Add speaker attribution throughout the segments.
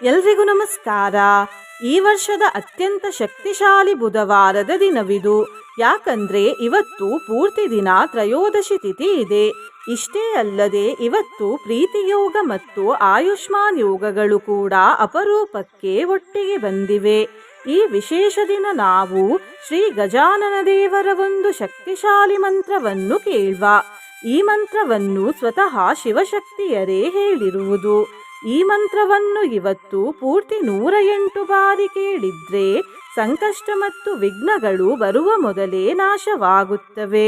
Speaker 1: ಎಲ್ರಿಗೂ ನಮಸ್ಕಾರ. ಈ ವರ್ಷದ ಅತ್ಯಂತ ಶಕ್ತಿಶಾಲಿ ಬುಧವಾರದ ದಿನವಿದು. ಯಾಕಂದ್ರೆ ಇವತ್ತು ಪೂರ್ತಿ ದಿನ ತ್ರಯೋದಶಿ ತಿಥಿ ಇದೆ. ಇಷ್ಟೇ ಅಲ್ಲದೆ ಇವತ್ತು ಪ್ರೀತಿ ಯೋಗ ಮತ್ತು ಆಯುಷ್ಮಾನ್ ಯೋಗಗಳು ಕೂಡ ಅಪರೂಪಕ್ಕೆ ಒಟ್ಟಿಗೆ ಬಂದಿವೆ. ಈ ವಿಶೇಷ ದಿನ ನಾವು ಶ್ರೀ ಗಜಾನನ ದೇವರ ಒಂದು ಶಕ್ತಿಶಾಲಿ ಮಂತ್ರವನ್ನು ಕೇಳುವ. ಈ ಮಂತ್ರವನ್ನು ಸ್ವತಃ ಶಿವಶಕ್ತಿಯರೇ ಹೇಳಿರುವುದು. ಈ ಮಂತ್ರವನ್ನು ಇವತ್ತು ಪೂರ್ತಿ 108 ಬಾರಿ ಕೇಳಿದ್ರೆ ಸಂಕಷ್ಟ ಮತ್ತು ವಿಘ್ನಗಳು ಬರುವ ಮೊದಲೇ ನಾಶವಾಗುತ್ತವೆ.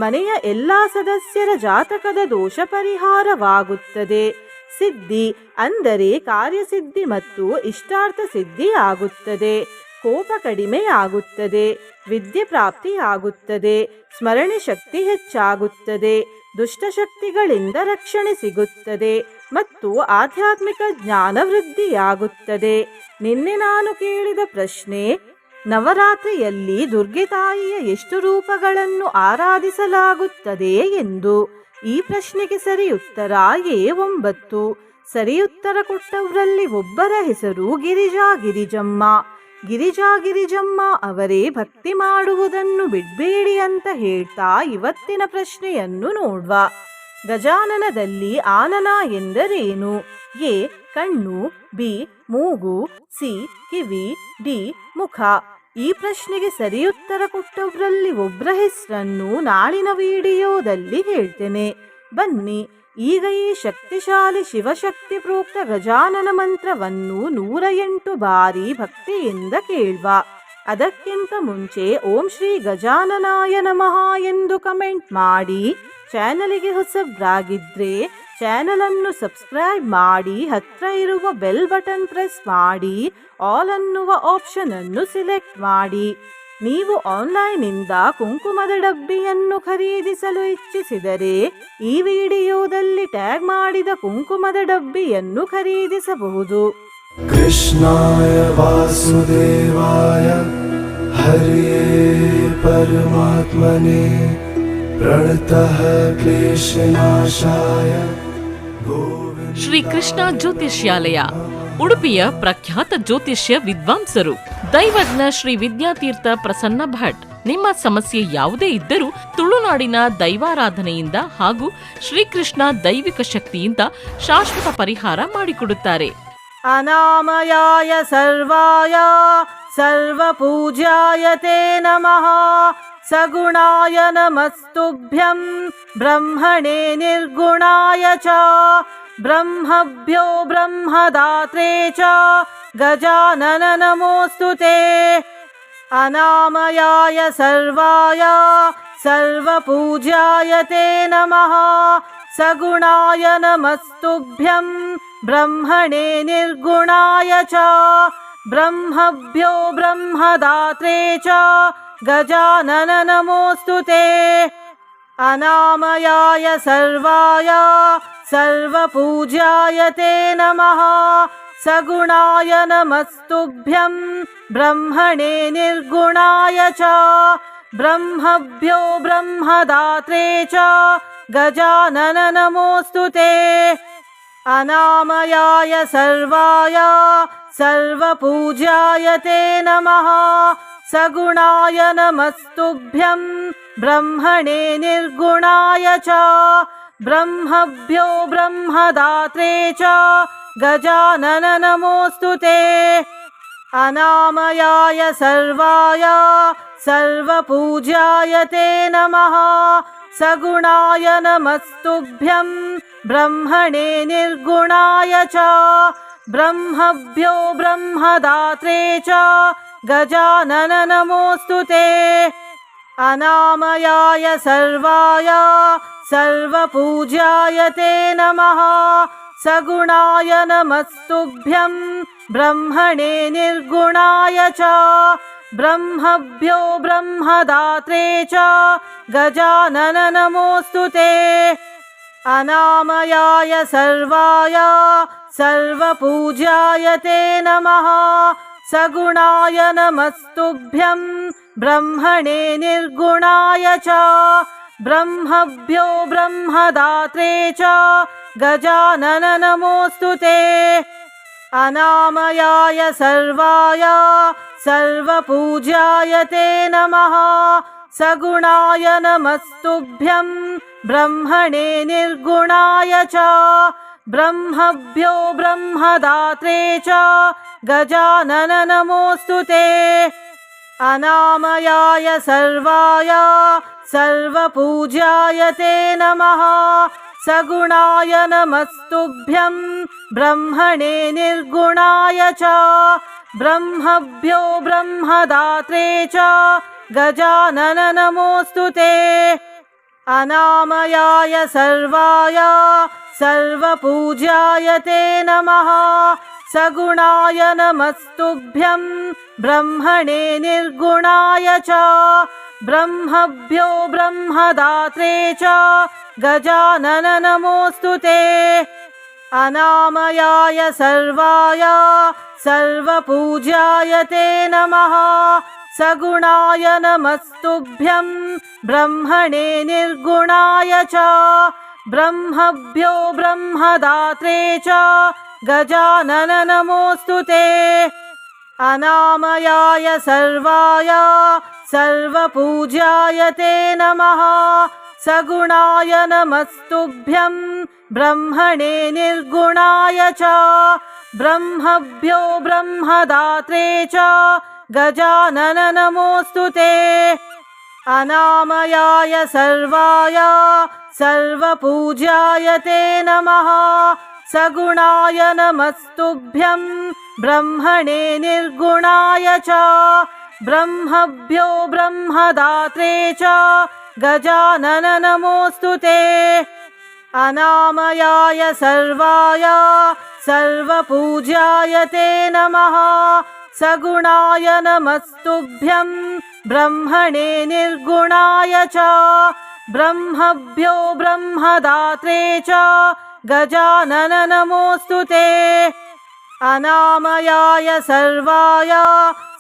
Speaker 1: ಮನೆಯ ಎಲ್ಲಾ ಸದಸ್ಯರ ಜಾತಕದ ದೋಷ ಪರಿಹಾರವಾಗುತ್ತದೆ. ಸಿದ್ಧಿ ಅಂದರೆ ಕಾರ್ಯಸಿದ್ಧಿ ಮತ್ತು ಇಷ್ಟಾರ್ಥ ಸಿದ್ಧಿ ಆಗುತ್ತದೆ. ಕೋಪ ಕಡಿಮೆಯಾಗುತ್ತದೆ. ವಿದ್ಯೆ ಪ್ರಾಪ್ತಿಯಾಗುತ್ತದೆ. ಸ್ಮರಣೆ ಶಕ್ತಿ ಹೆಚ್ಚಾಗುತ್ತದೆ. ದುಷ್ಟಶಕ್ತಿಗಳಿಂದ ರಕ್ಷಣೆ ಸಿಗುತ್ತದೆ ಮತ್ತು ಆಧ್ಯಾತ್ಮಿಕ ಜ್ಞಾನ ವೃದ್ಧಿಯಾಗುತ್ತದೆ. ನಿನ್ನೆ ನಾನು ಕೇಳಿದ ಪ್ರಶ್ನೆ, ನವರಾತ್ರಿಯಲ್ಲಿ ದುರ್ಗೆ ತಾಯಿಯ ಎಷ್ಟು ರೂಪಗಳನ್ನು ಆರಾಧಿಸಲಾಗುತ್ತದೆ ಎಂದು. ಈ ಪ್ರಶ್ನೆಗೆ ಸರಿ ಉತ್ತರ 9. ಸರಿ ಉತ್ತರ ಕೊಟ್ಟವರಲ್ಲಿ ಒಬ್ಬರ ಹೆಸರು ಗಿರಿಜಮ್ಮ. ಗಿರಿಜಮ್ಮ ಅವರೇ ಭಕ್ತಿ ಮಾಡುವುದನ್ನು ಬಿಡಬೇಡಿ ಅಂತ ಹೇಳ್ತಾ ಇವತ್ತಿನ ಪ್ರಶ್ನೆಯನ್ನು ನೋಡುವ. ಗಜಾನನದಲ್ಲಿ ಆನನ ಎಂದರೇನು? ಎ ಕಣ್ಣು, ಬಿ ಮೂಗು, ಸಿ ಕಿವಿ, ಡಿ ಮುಖ. ಈ ಪ್ರಶ್ನೆಗೆ ಸರಿ ಉತ್ತರ ಕೊಟ್ಟವರಲ್ಲಿ ಒಬ್ಬರ ಹೆಸರನ್ನು ನಾಳಿನ ವಿಡಿಯೋದಲ್ಲಿ ಹೇಳ್ತೇನೆ. ಬನ್ನಿ ಈಗ ಈ ಶಕ್ತಿಶಾಲಿ ಶಿವಶಕ್ತಿ ಪ್ರೋಕ್ತ ಗಜಾನನ ಮಂತ್ರವನ್ನು 108 ಬಾರಿ ಭಕ್ತಿಯಿಂದ ಕೇಳುವ. ಅದಕ್ಕಿಂತ ಮುಂಚೆ ಓಂ ಶ್ರೀ ಗಜಾನನಾಯ ನಮಃ ಎಂದು ಕಮೆಂಟ್ ಮಾಡಿ. ಚಾನಲಿಗೆ ಹೊಸಬ್ರಾಗಿದ್ರೆ ಚಾನಲ್ ಅನ್ನು ಸಬ್ಸ್ಕ್ರೈಬ್ ಮಾಡಿ. ಹತ್ರ ಇರುವ ಬೆಲ್ ಬಟನ್ ಪ್ರೆಸ್ ಮಾಡಿ. ಆಲ್ ಅನ್ನುವ ಆಪ್ಷನ್ ಅನ್ನು ಸಿಲೆಕ್ಟ್ ಮಾಡಿ. ನೀವು ಆನ್ಲೈನ್ನಿಂದ ಕುಂಕುಮದ ಡಬ್ಬಿಯನ್ನು ಖರೀದಿಸಲು ಇಚ್ಛಿಸಿದರೆ ಈ ವಿಡಿಯೋದಲ್ಲಿ ಟ್ಯಾಗ್ ಮಾಡಿದ ಕುಂಕುಮದ ಡಬ್ಬಿಯನ್ನು ಖರೀದಿಸಬಹುದು.
Speaker 2: ಕೃಷ್ಣಾಯ ವಾಸುದೇವಾಯ ಹರಿಯೇ ಪರಮಾತ್ಮನೇ ಪ್ರಣತಃ ಕ್ಲೇಶನಾಶಾಯ.
Speaker 3: ಶ್ರೀ ಕೃಷ್ಣ ಜ್ಯೋತಿಷ್ಯಾಲಯ, ಉಡುಪಿಯ ಪ್ರಖ್ಯಾತ ಜ್ಯೋತಿಷ್ಯ ವಿದ್ವಾಂಸರು ದೈವಜ್ಞ ಶ್ರೀ ವಿದ್ಯಾತೀರ್ಥ ಪ್ರಸನ್ನ ಭಟ್. ನಿಮ್ಮ ಸಮಸ್ಯೆ ಯಾವುದೇ ಇದ್ದರೂ ತುಳುನಾಡಿನ ದೈವಾರಾಧನೆಯಿಂದ ಹಾಗೂ ಶ್ರೀಕೃಷ್ಣ ದೈವಿಕ ಶಕ್ತಿಯಿಂದ ಶಾಶ್ವತ ಪರಿಹಾರ ಮಾಡಿಕೊಡುತ್ತಾರೆ.
Speaker 1: ಅನಾಮಯಾಯ ಸರ್ವಾಯ ಸರ್ವಪೂಜ್ಯಾಯ ತೇ ನಮಃ. ಸಗುಣಾಯ ನಮಸ್ತುಭ್ಯಂ ಬ್ರಹ್ಮಣೇ ನಿರ್ಗುಣಾಯ ಚ. ಬ್ರಹ್ಮಭ್ಯೋ ಬ್ರಹ್ಮದಾತ್ರೇ ಚ ಗಜಾನನ ನಮೋಸ್ತುತೇ. ಅನಾಮಯಾಯ ಸರ್ವಾಯ ಸರ್ವಪೂಜ್ಯಾಯ ತೇ ನಮಃ. ಸಗುಣಾಯ ನಮಸ್ತುಭ್ಯಂ ಬ್ರಹ್ಮಣೇ ನಿರ್ಗುಣಾಯ ಚ. ಬ್ರಹ್ಮಭ್ಯೋ ಬ್ರಹ್ಮದಾತ್ರೇ ಚ ಗಜಾನನ ನಮೋಸ್ತುತೇ. ಅನಾಮಯಾಯ ಸರ್ವಾಯ ಸರ್ವಪೂಜ್ಯಾಯ ತೇ ನಮಃ. ಸಗುಣಾಯ ನಮಸ್ತುಭ್ಯಂ ಬ್ರಹ್ಮಣೇ ನಿರ್ಗುಣಾಯ ಚ. ಬ್ರಹ್ಮಭ್ಯೋ ಬ್ರಹ್ಮದಾತ್ರೇ ಚ ಗಜಾನನ ನಮೋಸ್ತುತೇ. ಅನಾಮಯಾಯ ಸರ್ವಾಯ ಸರ್ವಪೂಜ್ಯಾಯ ತೇ ನಮಃ. ಸಗುಣಾಯ ನಮಸ್ತುಭ್ಯಂ ಬ್ರಹ್ಮಣೇ ನಿರ್ಗುಣಾಯ ಚ. ಬ್ರಹ್ಮಭ್ಯೋ ಬ್ರಹ್ಮದಾತ್ರೇ ಚ ಗಜಾನನ ನಮೋಸ್ತುತೇ. ಅನಾಮಯಾಯ ಸರ್ವಾಯ ಸರ್ವಪೂಜ್ಯಾಯ ತೇ ನಮಃ. ಸಗುಣಾಯ ನಮಸ್ತುಭ್ಯಂ ಬ್ರಹ್ಮಣೇ ನಿರ್ಗುಣಾಯ ಚ. ಬ್ರಹ್ಮಭ್ಯೋ ಬ್ರಹ್ಮದಾತ್ರೇ ಚ ಗಜಾನನ ನಮೋಸ್ತುತೇ. ಅನಾಮಯಾಯ ಸರ್ವಾಯ ಸರ್ವಪೂಜ್ಯಾಯ ತೇ ನಮಃ. ಸಗುಣಾಯ ನಮಸ್ತುಭ್ಯಂ ಬ್ರಹ್ಮಣೇ ನಿರ್ಗುಣಾಯ ಚ. ಬ್ರಹ್ಮಭ್ಯೋ ಬ್ರಹ್ಮದಾತ್ರೇ ಚ ಗಜಾನನ ನಮೋಸ್ತುತೇ. ಅನಾಮಯಾಯ ಸರ್ವಾಯ ಸರ್ವಪೂಜ್ಯಾಯ ತೇ ನಮಃ. ಸಗುಣಾಯ ನಮಸ್ತುಭ್ಯಂ ಬ್ರಹ್ಮಣೇ ನಿರ್ಗುಣಾಯ ಚ. ಬ್ರಹ್ಮಭ್ಯೋ ಬ್ರಹ್ಮದಾತ್ರೇ ಚ ಗಜಾನನ ನಮೋಸ್ತುತೇ. अनामयाय सर्वाय सर्वपूज्याय ते नमः। सगुणाय नमस्तुभ्यं ब्रह्मणे निर्गुणाय च। ब्रह्मभ्यो ब्रह्मदात्रे च गजानन नमोऽस्तु ते। अनामयाय सर्वाय सर्वपूज्याय ते नमः। सगुणाय नमस्तुभ्यं ब्रह्मणे निर्गुणाय च। ब्रह्मभ्यो ब्रह्मदात्रे च गजानन नमोऽस्तु ते। अनामयाय सर्वाय सर्वपूज्याय ते नमः। सगुणाय नमस्तुभ्यं ब्रह्मणे निर्गुणाय च। ब्रह्मभ्यो ब्रह्मदात्रे च गजानन नमोऽस्तु ते। अनामयाय सर्वाय सर्वपूज्याय ते नमः। सगुणाय नमस्तुभ्यं ब्रह्मणे निर्गुणाय च। ब्रह्मभ्यो ब्रह्मदात्रे च गजानन नमोऽस्तु ते। अनामयाय सर्वाय सर्वपूज्याय ते नमः। सगुणाय नमस्तुभ्यं ब्रह्मणे निर्गुणाय च। ब्रह्मभ्यो ब्रह्मदात्रे च गजानन नमोऽस्तु ते। अनामयाय सर्वाय सर्वपूज्याय ते नमः। सगुणाय नमस्तुभ्यं ब्रह्मणे निर्गुणाय च। ब्रह्मभ्यो ब्रह्मदात्रे च गजानन नमोऽस्तु ते। अनामयाय सर्वाय सर्वपूज्याय ते नमः। सगुणाय नमस्तुभ्यं ब्रह्मणे निर्गुणाय च। ब्रह्मभ्यो ब्रह्मदात्रे च गजानन नमोऽस्तु ते। अनामयाय सर्वाय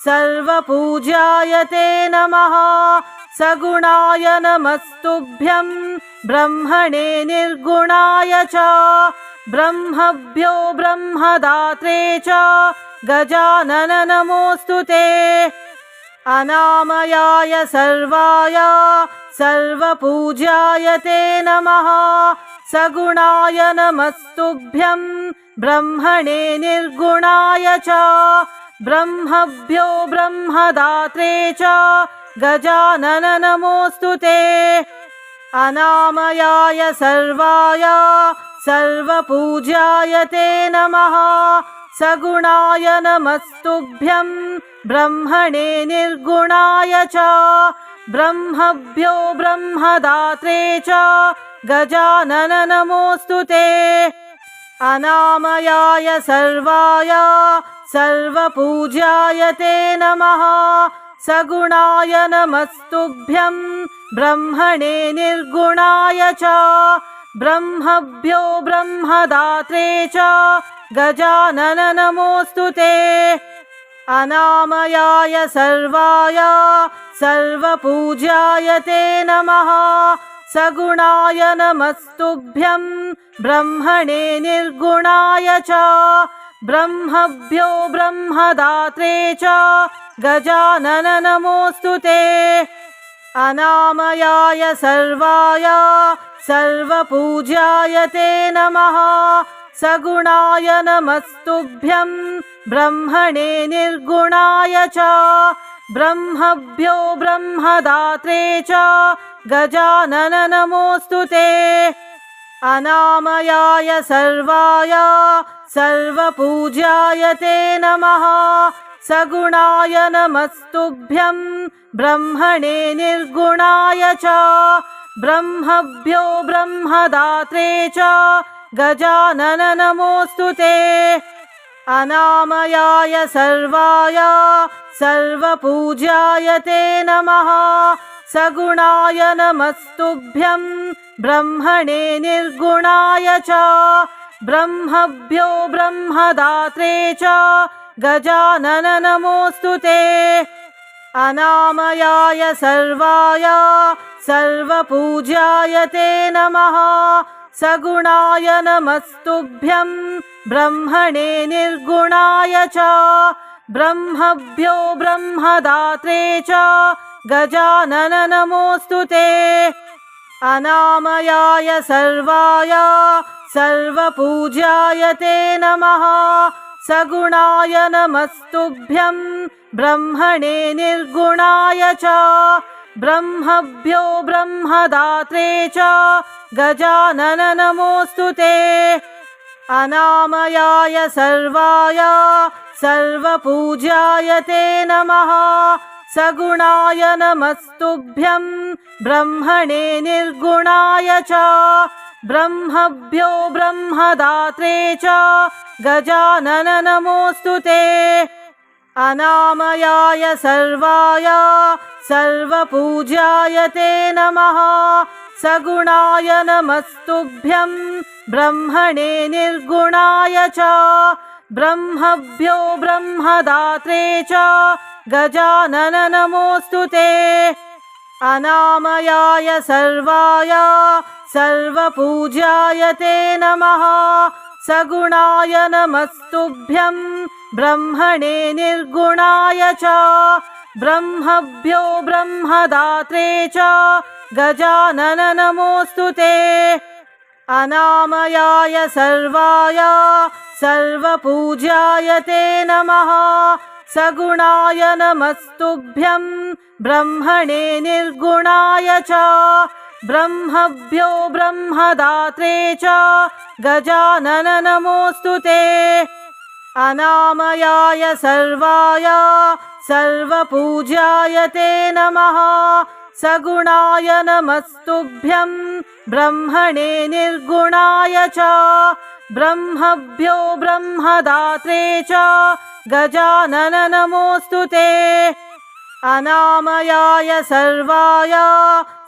Speaker 1: सर्वपूज्याय ते नमः। सगुणाय नमस्तुभ्यं ब्रह्मणे निर्गुणाय च। ब्रह्मभ्यो ब्रह्मदात्रे च गजानन नमोऽस्तु ते। अनामयाय सर्वाय सर्वपूज्याय ते नमः। सगुणाय नमस्तुभ्यं ब्रह्मणे निर्गुणाय च। ब्रह्मभ्यो ब्रह्मदात्रे च गजानन नमोऽस्तु ते। अनामयाय सर्वाय सर्वपूज्याय ते नमः। सगुणाय नमस्तुभ्यं ब्रह्मणे निर्गुणाय च। ब्रह्मभ्यो ब्रह्मदात्रे च गजानन नमोऽस्तु ते। अनामयाय सर्वाय सर्वपूज्याय ते नमः। सगुणाय नमस्तुभ्यं ब्रह्मणे निर्गुणाय च। ब्रह्मभ्यो ब्रह्मदात्रे च गजानन नमोऽस्तु ते। अनामयाय सर्वाय सर्वपूज्याय ते नमः। सगुणाय नमस्तुभ्यं ब्रह्मणे निर्गुणाय च। ब्रह्मभ्यो ब्रह्मदात्रे च गजानन नमोऽस्तु ते। अनामयाय सर्वाय सर्वपूज्याय ते नमः। सगुणाय नमस्तुभ्यं ब्रह्मणे निर्गुणाय च। ब्रह्मभ्यो ब्रह्मदात्रे च गजानन नमोऽस्तु ते। अनामयाय सर्वाय सर्वपूज्याय ते नमः। सगुणाय नमस्तुभ्यं ब्रह्मणे निर्गुणाय च। ब्रह्मभ्यो ब्रह्मदात्रे च गजानन नमोऽस्तु ते। अनामयाय सर्वाय सर्वपूज्याय ते नमः। सगुणाय नमस्तुभ्यं ब्रह्मणे निर्गुणाय च। ब्रह्मभ्यो ब्रह्मदात्रे च गजानन नमोऽस्तु ते। अनामयाय सर्वाय सर्वपूज्याय ते नमः। सगुणाय नमस्तुभ्यं ब्रह्मणे निर्गुणाय च ब्रह्मभ्यो ब्रह्मदात्रे च गजानन नमोऽस्तु ते अनामयाय सर्वाय सर्वपूज्याय ते नमः सगुणाय नमस्तुभ्यं ब्रह्मणे निर्गुणाय च ब्रह्मभ्यो ब्रह्मदात्रे च गजानन नमोऽस्तु ते अनामयाय सर्वाय सर्वपूज्याय ते नमः सगुणाय नमस्तुभ्यं ब्रह्मणे निर्गुणाय च ब्रह्मभ्यो ब्रह्मदात्रे च गजानन नमोऽस्तु ते अनामयाय सर्वाय सर्वपूज्याय ते नमः सगुणाय नमस्तुभ्यं ब्रह्मणे निर्गुणाय च ब्रह्मभ्यो ब्रह्मदात्रे च गजानन नमोऽस्तु ते अनामयाय सर्वाय सर्वपूज्याय ते नमः सगुणाय नमस्तुभ्यं ब्रह्मणे निर्गुणाय च ब्रह्मभ्यो ब्रह्मदात्रे च गजानन नमोऽस्तु ते अनामयाय सर्वाय सर्वपूज्याय ते नमः सगुणाय नमस्तुभ्यं ब्रह्मणे निर्गुणाय च ब्रह्मभ्यो ब्रह्मदात्रे च गजानन नमोऽस्तु ते अनामयाय सर्वाय सर्वपूज्याय ते नमः सगुणाय नमस्तुभ्यं ब्रह्मणे निर्गुणाय च ब्रह्मभ्यो ब्रह्मदात्रे च गजानन नमोऽस्तु ते अनामयाय सर्वाय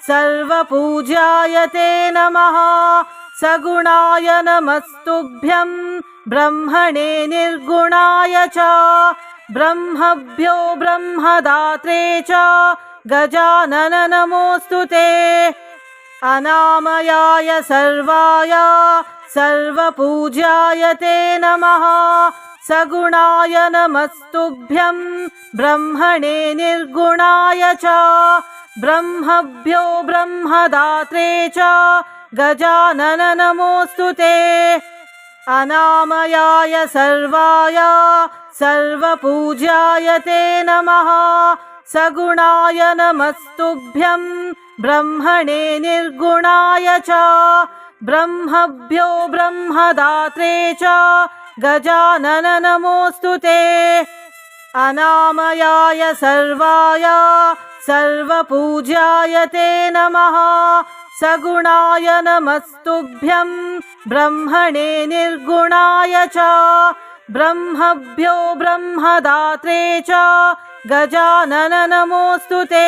Speaker 1: सर्वपूज्याय ते नमः सगुणाय नमस्तुभ्यं ब्रह्मणे निर्गुणाय च ब्रह्मभ्यो ब्रह्मदात्रे च गजानन नमोऽस्तु ते अनामयाय सर्वाय सर्वपूज्याय ते नमः सगुणाय नमस्तुभ्यं ब्रह्मणे निर्गुणाय च ब्रह्मभ्यो ब्रह्मदात्रे च गजानन नमोऽस्तु ते अनामयाय सर्वाय सर्वपूज्याय ते नमः सगुणाय नमस्तुभ्यं ब्रह्मणे निर्गुणाय च ब्रह्मभ्यो ब्रह्मदात्रे च गजानन नमोऽस्तु ते अनामयाय सर्वाय सर्वपूज्याय ते नमः सगुणाय नमस्तुभ्यं ब्रह्मणे निर्गुणाय च ब्रह्मभ्यो ब्रह्मदात्रे च गजानन नमोऽस्तु ते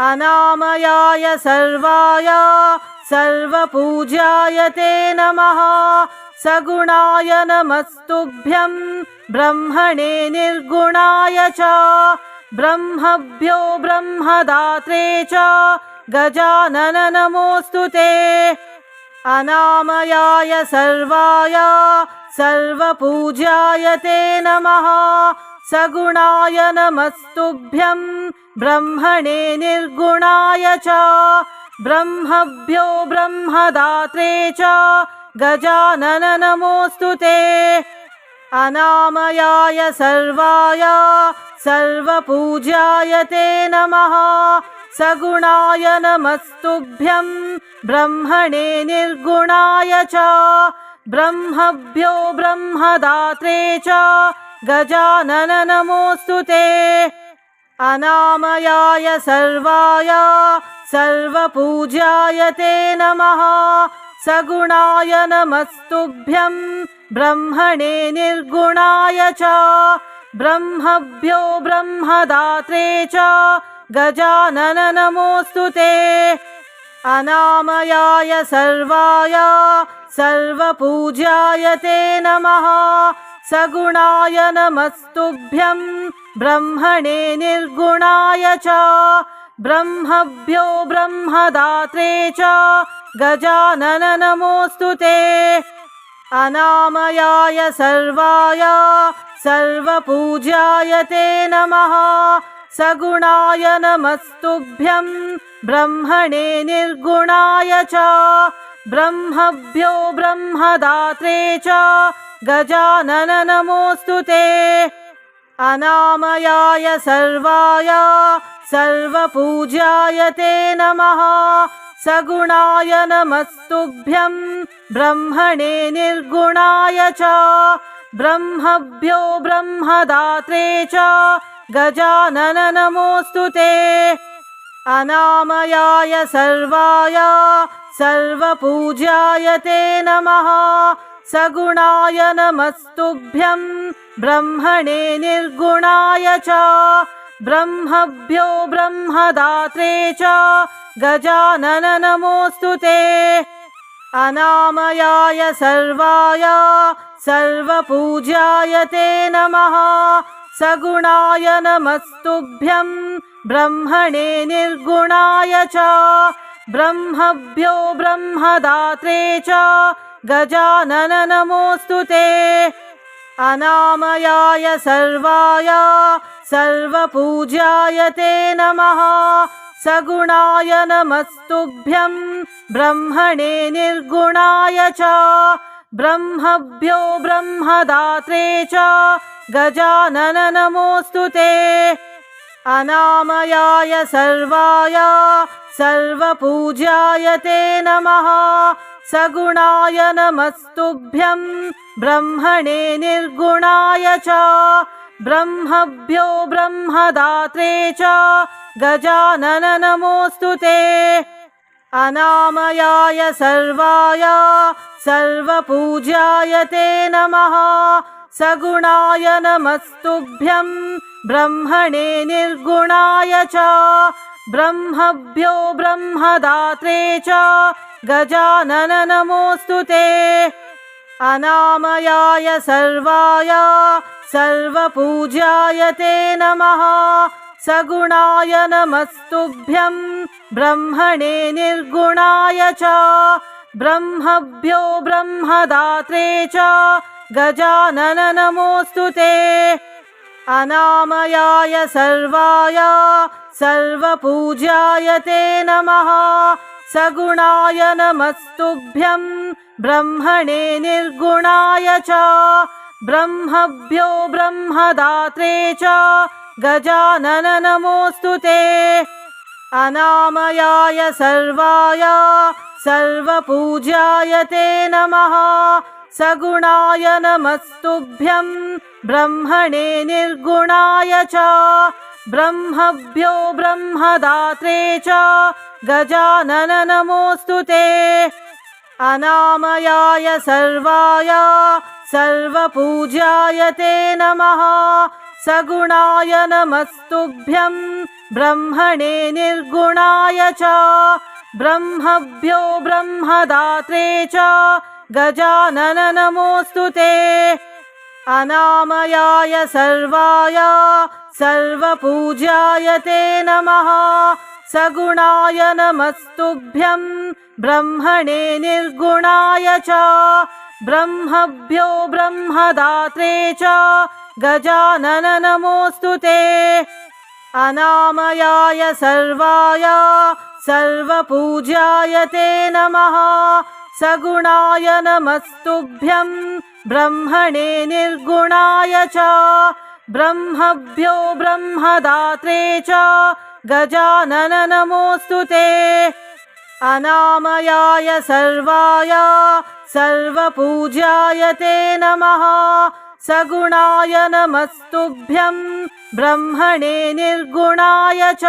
Speaker 1: अनामयाय सर्वाय सर्वपूज्याय ते नमः सगुणाय नमस्तुभ्यं ब्रह्मणे निर्गुणाय च ब्रह्मभ्यो ब्रह्मदात्रे च गजानन नमोऽस्तु ते अनामयाय सर्वाय सर्वपूज्याय ते नमः सगुणाय नमस्तुभ्यं ब्रह्मणे निर्गुणाय च ब्रह्मभ्यो ब्रह्मदात्रे च गजानन नमोऽस्तु ते अनामयाय सर्वाय सर्वपूज्याय ते नमः सगुणाय नमस्तुभ्यं ब्रह्मणे निर्गुणाय च ब्रह्मभ्यो ब्रह्मदात्रे च गजानन नमोऽस्तु ते अनामयाय सर्वाय सर्वपूज्याय ते नमः सगुणाय नमस्तुभ्यं ब्रह्मणे निर्गुणाय च ब्रह्मभ्यो ब्रह्मदात्रे च गजानन नमोऽस्तु ते अनामयाय सर्वाय सर्वपूज्याय ते नमः सगुणाय नमस्तुभ्यं ब्रह्मणे निर्गुणाय च ब्रह्मभ्यो ब्रह्मदात्रे च गजानन नमोऽस्तु ते। अनामयाय सर्वाय सर्वपूज्याय ते नमः। सगुणाय नमस्तुभ्यं ब्रह्मणे निर्गुणाय च। ब्रह्मभ्यो ब्रह्मदात्रे च गजानन नमोऽस्तु ते। अनामयाय सर्वाय सर्वपूज्याय ते नमः। सगुणाय नमस्तुभ्यं ब्रह्मणे निर्गुणाय च। ब्रह्मभ्यो ब्रह्मदात्रे च गजानन नमोऽस्तु ते। अनामयाय सर्वाय सर्वपूज्याय ते नमः। सगुणाय नमस्तुभ्यं ब्रह्मणे निर्गुणाय च। ब्रह्मभ्यो ब्रह्मदात्रे च गजानन नमोऽस्तु ते। अनामयाय सर्वाय सर्वपूज्याय ते नमः। सगुणाय नमस्तुभ्यं ब्रह्मणे निर्गुणाय च। ब्रह्मभ्यो ब्रह्मदात्रे च गजानन नमोऽस्तु ते। अनामयाय सर्वाय सर्वपूज्याय ते नमः। सगुणाय नमस्तुभ्यं ब्रह्मणे निर्गुणाय च। ब्रह्मभ्यो ब्रह्मदात्रे च गजानन नमोऽस्तु ते। अनामयाय सर्वाय सर्वपूज्याय ते नमः। सगुणाय नमस्तुभ्यं ब्रह्मणे निर्गुणाय च। ब्रह्मभ्यो ब्रह्मदात्रे च गजानन नमोऽस्तु ते। अनामयाय सर्वाय सर्वपूज्याय ते नमः। सगुणाय नमस्तुभ्यं ब्रह्मणे निर्गुणाय च। ब्रह्मभ्यो ब्रह्मदात्रे च गजानन नमोऽस्तु ते। अनामयाय सर्वाय सर्वपूज्याय ते नमः। सगुणाय नमस्तुभ्यं ब्रह्मणे निर्गुणाय च। ब्रह्मभ्यो ब्रह्मदात्रे च गजानन नमोऽस्तु ते। अनामयाय सर्वाय सर्वपूज्याय ते नमः। सगुणाय नमस्तुभ्यं ब्रह्मणे निर्गुणाय च। ब्रह्मभ्यो ब्रह्मदात्रे च गजानन नमोऽस्तु ते। अनामयाय सर्वाय सर्वपूज्याय ते नमः। सगुणाय नमस्तुभ्यं ब्रह्मणे निर्गुणाय च। ब्रह्मभ्यो ब्रह्मदात्रे च गजानन नमोऽस्तु ते। अनामयाय सर्वाय सर्वपूज्याय ते नमः। सगुणाय नमस्तुभ्यं ब्रह्मणे निर्गुणाय च। ब्रह्मभ्यो ब्रह्मदात्रे च गजानन नमोऽस्तु ते। अनामयाय सर्वाय सर्वपूज्याय ते नमः। सगुणाय नमस्तुभ्यं ब्रह्मणे निर्गुणाय च। ब्रह्मभ्यो ब्रह्मदात्रे च गजानन नमोऽस्तु ते। अनामयाय सर्वाय सर्वपूज्याय ते नमः। सगुणाय नमस्तुभ्यं ब्रह्मणे निर्गुणाय च। ब्रह्मभ्यो ब्रह्मदात्रे च गजानन नमोऽस्तु ते। अनामयाय सर्वाय सर्वपूज्याय ते नमः। सगुणाय नमस्तुभ्यं ब्रह्मणे निर्गुणाय च।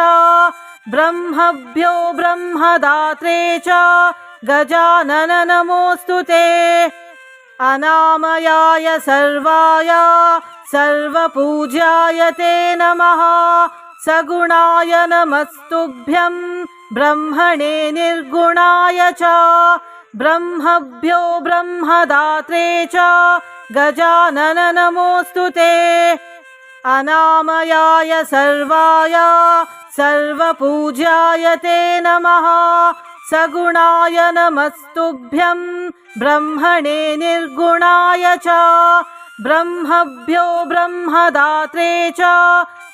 Speaker 1: ब्रह्मभ्यो ब्रह्मदात्रे च गजानन नमोऽस्तु ते। अनामयाय सर्वाय सर्वपूज्याय ते नमः। सगुणाय नमस्तुभ्यं ब्रह्मणे निर्गुणाय च। ब्रह्मभ्यो ब्रह्मदात्रे च गजानन नमोऽस्तु ते। अनामयाय सर्वाय सर्वपूज्याय ते नमः। सगुणाय नमस्तुभ्यं ब्रह्मणे निर्गुणाय च ब्रह्मभ्यो ब्रह्मदात्रे च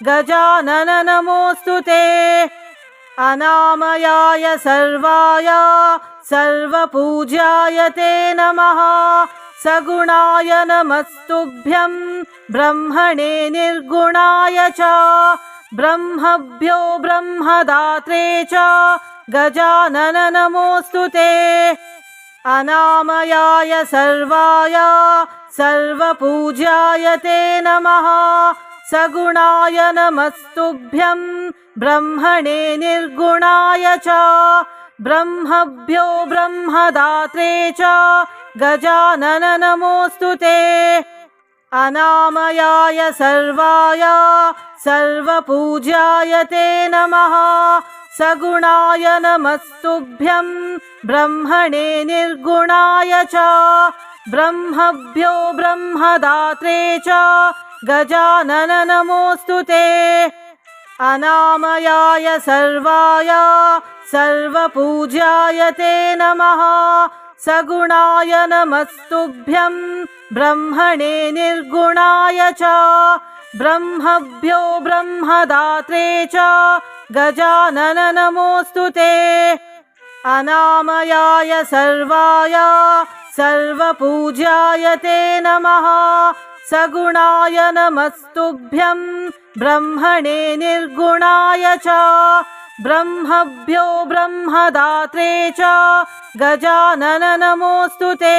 Speaker 1: गजानन नमोऽस्तु ते अनामयाय सर्वाय सर्वपूज्याय ते नमः सगुणाय नमस्तुभ्यं ब्रह्मणे निर्गुणाय च ब्रह्मभ्यो ब्रह्मदात्रे च गजानन नमोऽस्तु ते अनामयाय सर्वाय सर्वपूज्याय ते नमः सगुणाय नमस्तुभ्यं ब्रह्मणे निर्गुणाय च ब्रह्मभ्यो ब्रह्मदात्रे च गजानन नमोऽस्तु ते अनामयाय सर्वाय सर्वपूज्याय ते नमः सगुणाय नमस्तुभ्यं ब्रह्मणे निर्गुणाय च ब्रह्मभ्यो ब्रह्मदात्रे च गजानन नमोऽस्तु ते अनामयाय सर्वाय सर्वपूज्याय ते नमः सगुणाय नमस्तुभ्यं ब्रह्मणे निर्गुणाय च ब्रह्मभ्यो ब्रह्मदात्रे च गजानन नमोऽस्तु ते अनामयाय सर्वाय सर्वपूज्याय ते नमः सगुणाय नमस्तुभ्यं ब्रह्मणे निर्गुणाय च ब्रह्मभ्यो ब्रह्मदात्रे च गजानन नमोऽस्तु ते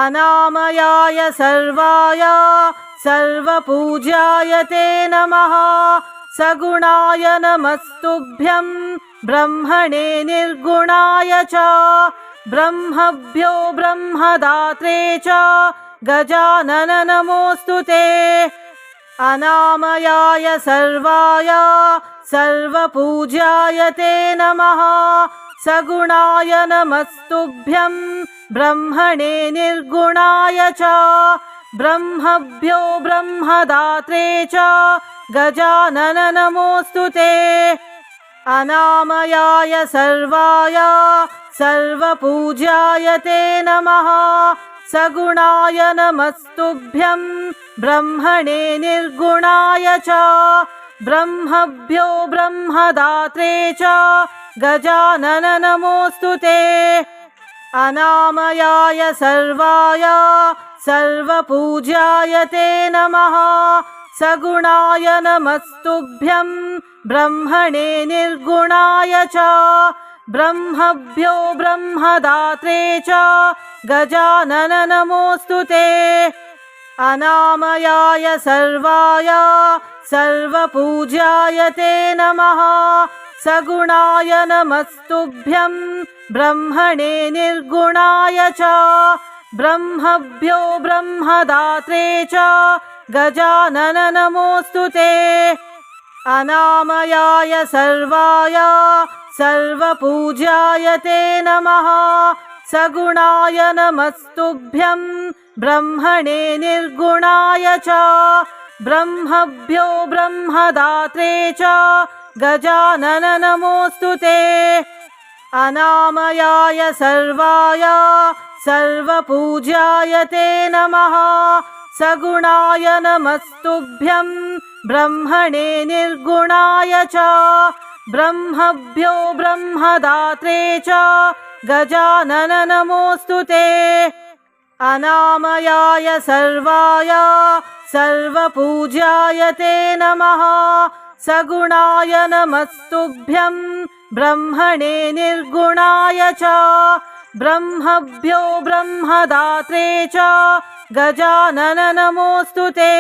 Speaker 1: अनामयाय सर्वाय सर्वपूज्याय ते नमः सगुणाय नमस्तुभ्यं ब्रह्मणे निर्गुणाय च ब्रह्मभ्यो ब्रह्मदात्रे च गजानन नमोऽस्तु ते अनामयाय सर्वाय सर्वपूज्याय ते नमः सगुणाय नमस्तुभ्यं ब्रह्मणे निर्गुणाय च ब्रह्मभ्यो ब्रह्मदात्रे च गजानन नमोऽस्तु ते अनामयाय सर्वाय सर्वपूज्याय ते नमः सगुणाय नमस्तुभ्यं ब्रह्मणे निर्गुणाय च ब्रह्मभ्यो ब्रह्मदात्रे च गजानन नमोऽस्तु ते अनामयाय सर्वाय सर्वपूज्याय ते नमः सगुणाय नमस्तुभ्यं ब्रह्मणे निर्गुणाय च ब्रह्मभ्यो ब्रह्मदात्रे च गजानन नमोऽस्तु ते अनामयाय सर्वाय सर्वपूज्याय ते नमः सगुणाय नमस्तुभ्यं ब्रह्मणे निर्गुणाय च ब्रह्मभ्यो ब्रह्मदात्रे च गजानन नमोऽस्तु ते अनामयाय सर्वाय सर्वपूज्याय ते नमः सगुणाय नमस्तुभ्यं ब्रह्मणे निर्गुणाय च ब्रह्मभ्यो ब्रह्मदात्रे च गजानन नमोऽस्तु ते अनामयाय सर्वाय सर्वपूज्याय ते नमः सगुणाय नमस्तुभ्यं ब्रह्मणे निर्गुणाय च ब्रह्मभ्यो ब्रह्मदात्रे च गजानन नमोऽस्तु ते अनामयाय सर्वाय सर्वपूज्याय ते नमः सगुणाय नमस्तुभ्यं ब्रह्मणे निर्गुणाय च ब्रह्मभ्यो ब्रह्मदात्रे च गजानन नमोऽस्तु ते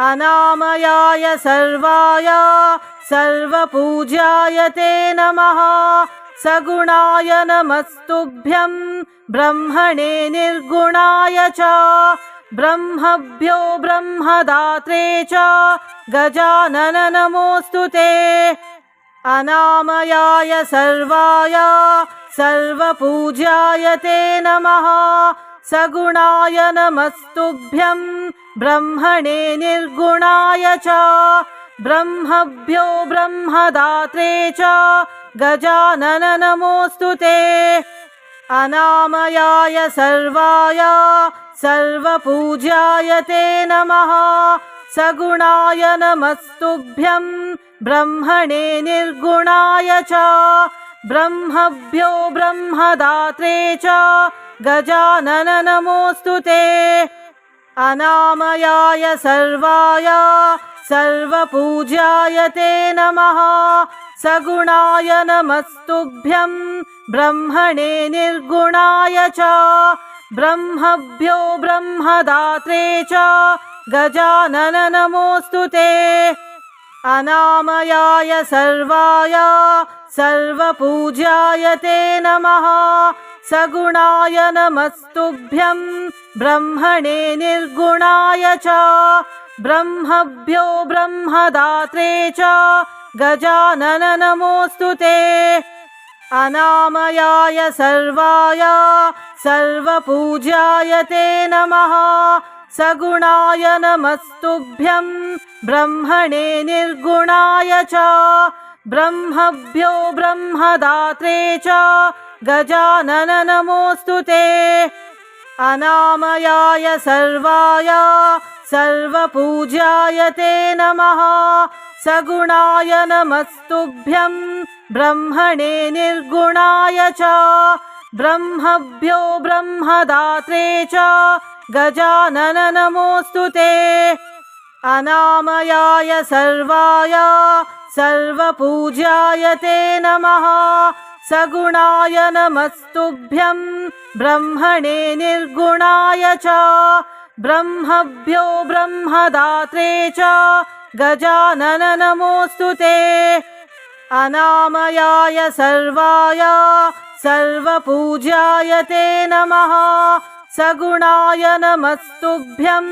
Speaker 1: अनामयाय सर्वाय सर्वपूज्याय ते नमः सगुणाय नमस्तुभ्यं ब्रह्मणे निर्गुणाय च ब्रह्मभ्यो ब्रह्मदात्रे च गजानन नमोऽस्तु ते अनामयाय सर्वाय सर्वपूज्याय ते नमः सगुणाय नमस्तुभ्यं ब्रह्मणे निर्गुणाय च ब्रह्मभ्यो ब्रह्मदात्रे च गजानन नमोऽस्तु ते। अनामयाय सर्वाय सर्वपूज्याय ते नमः। सगुणाय नमस्तुभ्यं ब्रह्मणे निर्गुणाय च। ब्रह्मभ्यो ब्रह्मदात्रे च गजानन नमोऽस्तु ते। अनामयाय सर्वाय सर्वपूज्याय ते नमः। सगुणाय नमस्तुभ्यं ब्रह्मणे निर्गुणाय च। ब्रह्मभ्यो ब्रह्मदात्रे च गजानन नमोऽस्तु ते। अनामयाय सर्वाय सर्वपूज्याय ते नमः। सगुणाय नमस्तुभ्यं ब्रह्मणे निर्गुणाय च। ब्रह्मभ्यो ब्रह्मदात्रे च गजानन नमोऽस्तु ते। अनामयाय सर्वाय सर्वपूज्याय ते नमः। सगुणाय नमस्तुभ्यं ब्रह्मणे निर्गुणाय च। ब्रह्मभ्यो ब्रह्मदात्रे च गजानन नमोऽस्तु ते। अनामयाय सर्वाय सर्वपूज्याय ते नमः। सगुणाय नमस्तुभ्यं ब्रह्मणे निर्गुणाय च। ब्रह्मभ्यो ब्रह्मदात्रे च गजानन नमोऽस्तु ते। अनामयाय सर्वाय सर्वपूज्याय ते नमः। सगुणाय नमस्तुभ्यं ब्रह्मणे निर्गुणाय च। ब्रह्मभ्यो ब्रह्मदात्रे च गजानन नमोऽस्तु ते। अनामयाय सर्वाय सर्वपूज्याय ते नमः। सगुणाय नमस्तुभ्यं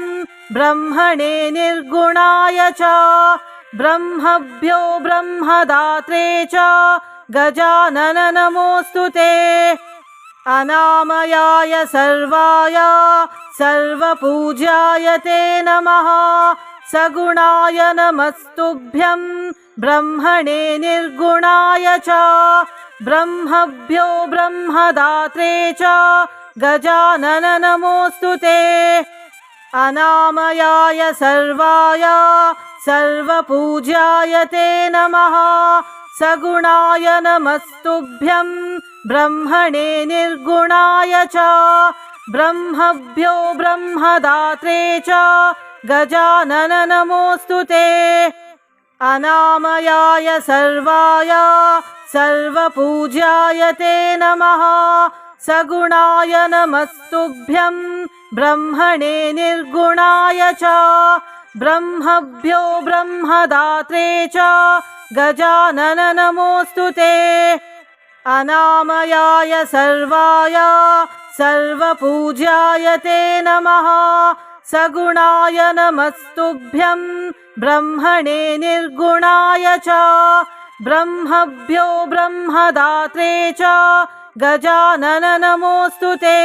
Speaker 1: ब्रह्मणे निर्गुणाय च। ब्रह्मभ्यो ब्रह्मदात्रे च गजानन नमोऽस्तु ते। अनामयाय सर्वाय सर्वपूज्याय ते नमः। सगुणाय नमस्तुभ्यं ब्रह्मणे निर्गुणाय च। ब्रह्मभ्यो ब्रह्मदात्रे च गजानन नमोऽस्तु ते। अनामयाय सर्वाय सर्वपूज्याय ते नमः। सगुणाय नमस्तुभ्यं ब्रह्मणे निर्गुणाय च। ब्रह्मभ्यो ब्रह्मदात्रे च गजानन नमोऽस्तु ते। अनामयाय सर्वाय सर्वपूज्याय ते नमः। सगुणाय नमस्तुभ्यं ब्रह्मणे निर्गुणाय च। ब्रह्मभ्यो ब्रह्मदात्रे च गजानन नमोऽस्तु ते। अनामयाय सर्वाय सर्वपूज्याय ते नमः। सगुणाय नमस्तुभ्यं ब्रह्मणे निर्गुणाय च। ब्रह्मभ्यो ब्रह्मदात्रे च गजानन नमोऽस्तु ते।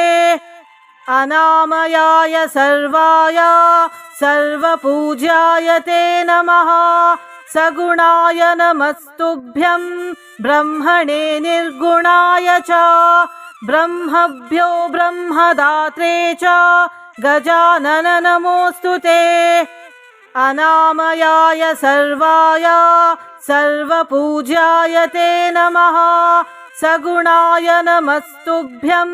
Speaker 1: अनामयाय सर्वाय सर्वपूज्याय ते नमः। सगुणाय नमस्तुभ्यं ब्रह्मणे निर्गुणाय च। ब्रह्मभ्यो ब्रह्मदात्रे च गजानन नमोऽस्तु ते। अनामयाय सर्वाय सर्वपूज्याय ते नमः। सगुणाय नमस्तुभ्यं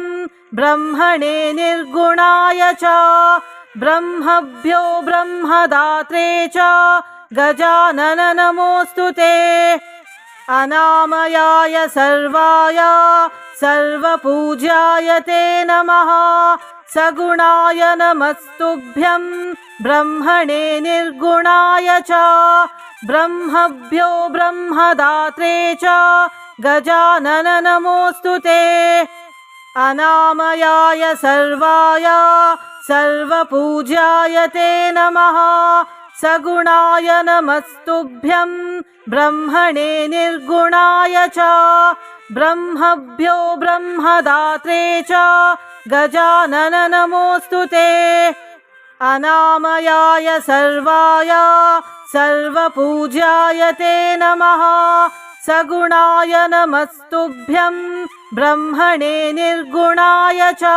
Speaker 1: ब्रह्मणे निर्गुणाय च। ब्रह्मभ्यो ब्रह्मदात्रे च गजानन नमोऽस्तु ते। अनामयाय सर्वाय सर्वपूज्याय ते नमः। सगुणाय नमस्तुभ्यं ब्रह्मणे निर्गुणाय च। ब्रह्मभ्यो ब्रह्मदात्रे च गजानन नमोऽस्तु ते। अनामयाय सर्वाय सर्वपूज्याय ते नमः। सगुणाय नमस्तुभ्यं ब्रह्मणे निर्गुणाय च। ब्रह्मभ्यो ब्रह्मदात्रे च गजानन नमोऽस्तु ते। अनामयाय सर्वाय सर्वपूज्याय ते नमः। सगुणाय नमस्तुभ्यं ब्रह्मणे निर्गुणाय च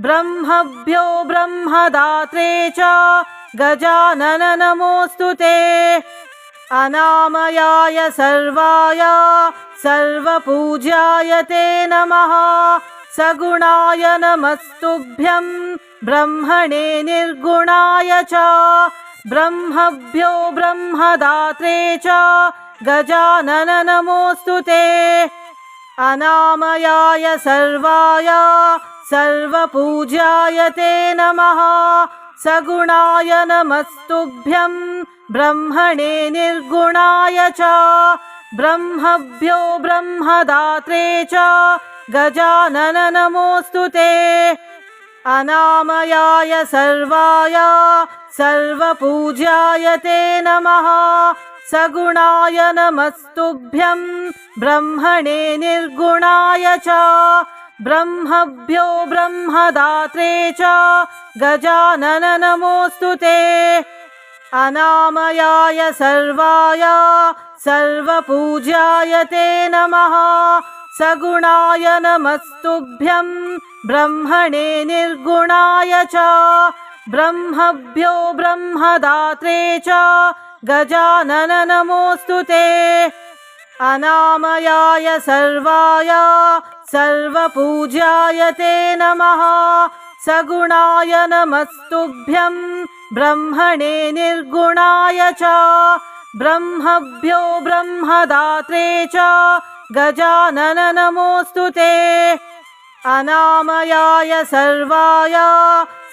Speaker 1: ब्रह्मभ्यो ब्रह्मदात्रे च गजानन नमोऽस्तु ते अनामयाय सर्वाय सर्वपूज्याय ते नमः सगुणाय नमस्तुभ्यं ब्रह्मणे निर्गुणाय च ब्रह्मभ्यो ब्रह्मदात्रे च गजानन नमोऽस्तु ते अनामयाय सर्वाय सर्वपूज्याय ते नमः सगुणाय नमस्तुभ्यं ब्रह्मणे निर्गुणाय च ब्रह्मभ्यो ब्रह्मदात्रे च गजानन नमोऽस्तु ते अनामयाय सर्वाय सर्वपूज्याय ते नमः सगुणाय नमस्तुभ्यं ब्रह्मणे निर्गुणाय च ब्रह्मभ्यो ब्रह्मदात्रे च गजानन नमोऽस्तु ते अनामयाय सर्वाय सर्वपूज्याय ते नमः सगुणाय नमस्तुभ्यं ब्रह्मणे निर्गुणाय च ब्रह्मभ्यो ब्रह्मदात्रे च गजानन नमोऽस्तु ते अनामयाय सर्वाय सर्वपूज्याय ते नमः सगुणाय नमस्तुभ्यं ब्रह्मणे निर्गुणाय च ब्रह्मभ्यो ब्रह्मदात्रे च गजानन नमोऽस्तु ते अनामयाय सर्वाय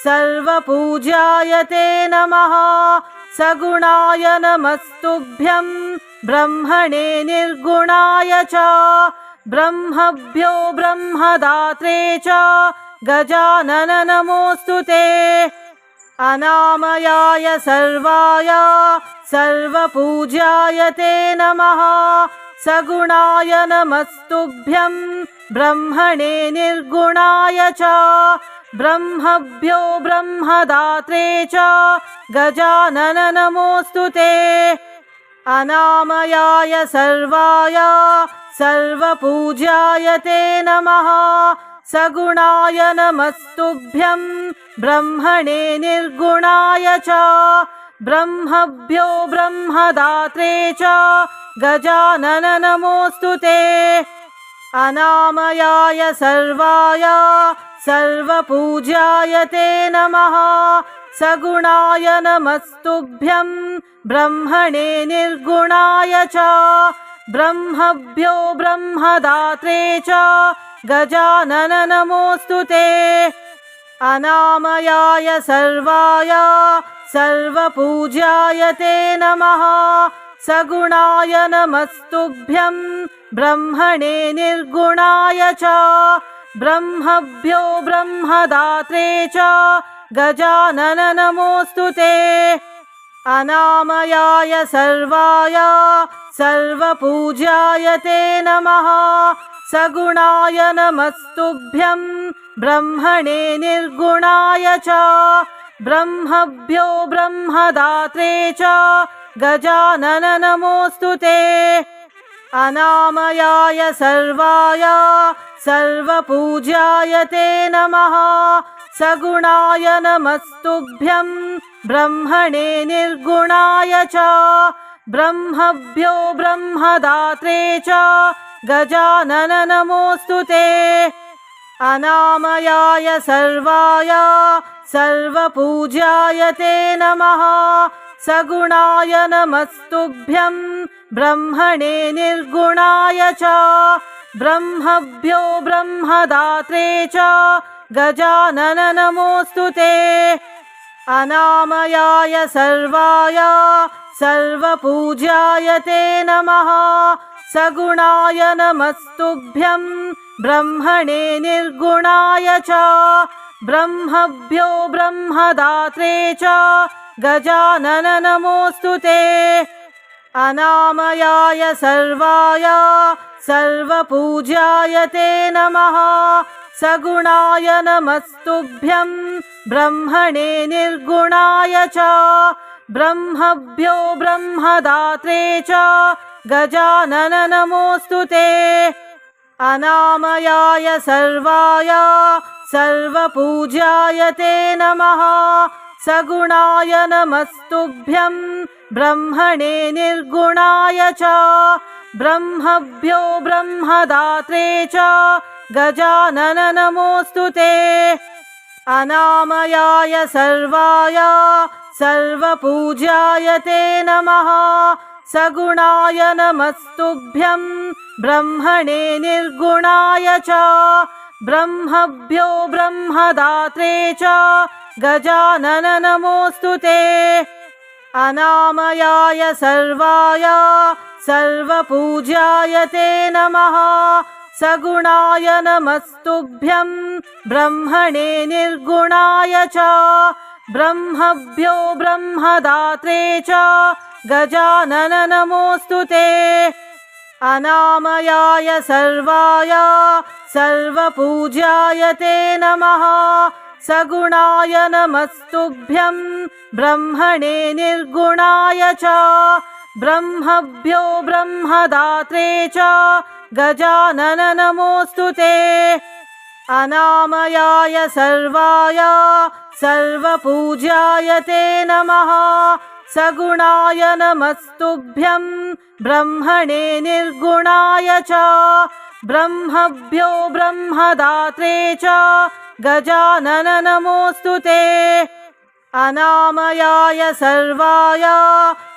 Speaker 1: सर्वपूज्याय ते नमः सगुणाय नमस्तुभ्यं ब्रह्मणे निर्गुणाय च ब्रह्मभ्यो ब्रह्मदात्रे च गजानन नमोऽस्तु ते अनामयाय सर्वाय सर्वपूज्याय ते नमः सगुणाय नमस्तुभ्यं ब्रह्मणे निर्गुणाय च ब्रह्मभ्यो ब्रह्मदात्रे च गजानन नमोऽस्तु ते अनामयाय सर्वाय सर्वपूज्याय ते नमः सगुणाय नमस्तुभ्यं ब्रह्मणे निर्गुणाय च ब्रह्मभ्यो ब्रह्मदात्रे च गजानन नमोऽस्तु ते अनामयाय सर्वाय सर्वपूज्याय ते नमः सगुणाय नमस्तुभ्यं ब्रह्मणे निर्गुणाय च ब्रह्मभ्यो ब्रह्मदात्रे च गजानन नमोऽस्तु ते अनामयाय सर्वाय सर्वपूज्याय ते नमः सगुणाय नमस्तुभ्यं ब्रह्मणे निर्गुणाय च ब्रह्मभ्यो ब्रह्मदात्रे च गजानन नमोऽस्तु ते अनामयाय सर्वाय सर्वपूज्याय ते नमः सगुणाय नमस्तुभ्यं ब्रह्मणे निर्गुणाय च ब्रह्मभ्यो ब्रह्मदात्रे च गजानन नमोऽस्तु ते अनामयाय सर्वाय सर्वपूज्याय ते नमः सगुणाय नमस्तुभ्यं ब्रह्मणे निर्गुणाय च ब्रह्मभ्यो ब्रह्मदात्रे च गजानन नमोऽस्तु ते अनामयाय सर्वाय सर्वपूज्याय ते नमः सगुणाय नमस्तुभ्यं ब्रह्मणे निर्गुणाय च ब्रह्मभ्यो ब्रह्मदात्रे च गजानन नमोऽस्तु ते अनामयाय सर्वाय सर्वपूज्याय ते नमः सगुणाय नमस्तुभ्यं ब्रह्मणे निर्गुणाय च ब्रह्मभ्यो ब्रह्मदात्रे च गजानन नमोऽस्तु ते अनामयाय सर्वाय सर्वपूज्याय ते नमः सगुणाय नमस्तुभ्यं ब्रह्मणे निर्गुणाय च ब्रह्मभ्यो ब्रह्मदात्रे च गजानन नमोऽस्तु ते। अनामयाय सर्वाय सर्वपूज्याय ते नमः। सगुणाय नमस्तुभ्यं ब्रह्मणे निर्गुणाय च। ब्रह्मभ्यो ब्रह्मदात्रे च गजानन नमोऽस्तु ते। अनामयाय सर्वाय सर्वपूज्याय ते नमः। सगुणाय नमस्तुभ्यं ब्रह्मणे निर्गुणाय च। ब्रह्मभ्यो ब्रह्मदात्रे च गजानन नमोऽस्तु ते। अनामयाय सर्वाय सर्वपूज्याय ते नमः। सगुणाय नमस्तुभ्यं ब्रह्मणे निर्गुणाय च। ब्रह्मभ्यो ब्रह्मदात्रे च गजानन नमोऽस्तु ते। अनामयाय सर्वाय सर्वपूज्याय ते नमः। सगुणाय नमस्तुभ्यं ब्रह्मणे निर्गुणाय च। ब्रह्मभ्यो ब्रह्मदात्रे च गजानन नमोऽस्तु ते। अनामयाय सर्वाय सर्वपूज्याय ते नमः। सगुणाय नमस्तुभ्यं ब्रह्मणे निर्गुणाय च। ब्रह्मभ्यो ब्रह्मदात्रे च गजानन नमोऽस्तु ते। अनामयाय सर्वाय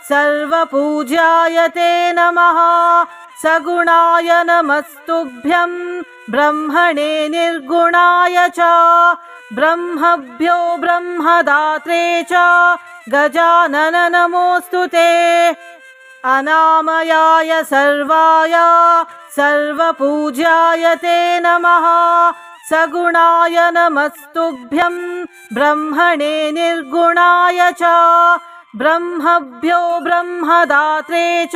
Speaker 1: सर्वपूज्याय ते नमः। सगुणाय नमस्तुभ्यं ब्रह्मणे निर्गुणाय च। ब्रह्मभ्यो ब्रह्मदात्रे च गजानन नमोऽस्तु ते। अनामयाय सर्वाय सर्वपूज्याय ते नमः। सगुणाय नमस्तुभ्यं ब्रह्मणे निर्गुणाय च। ब्रह्मभ्यो ब्रह्मदात्रे च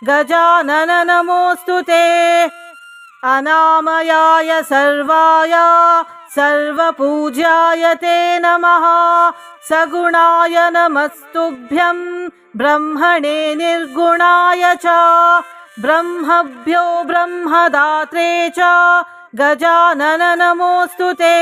Speaker 1: गजानन नमोऽस्तु ते। अनामयाय सर्वाय सर्वपूज्याय ते नमः। सगुणाय नमस्तुभ्यं ब्रह्मणे निर्गुणाय च। ब्रह्मभ्यो ब्रह्मदात्रे च गजानन नमोऽस्तु ते।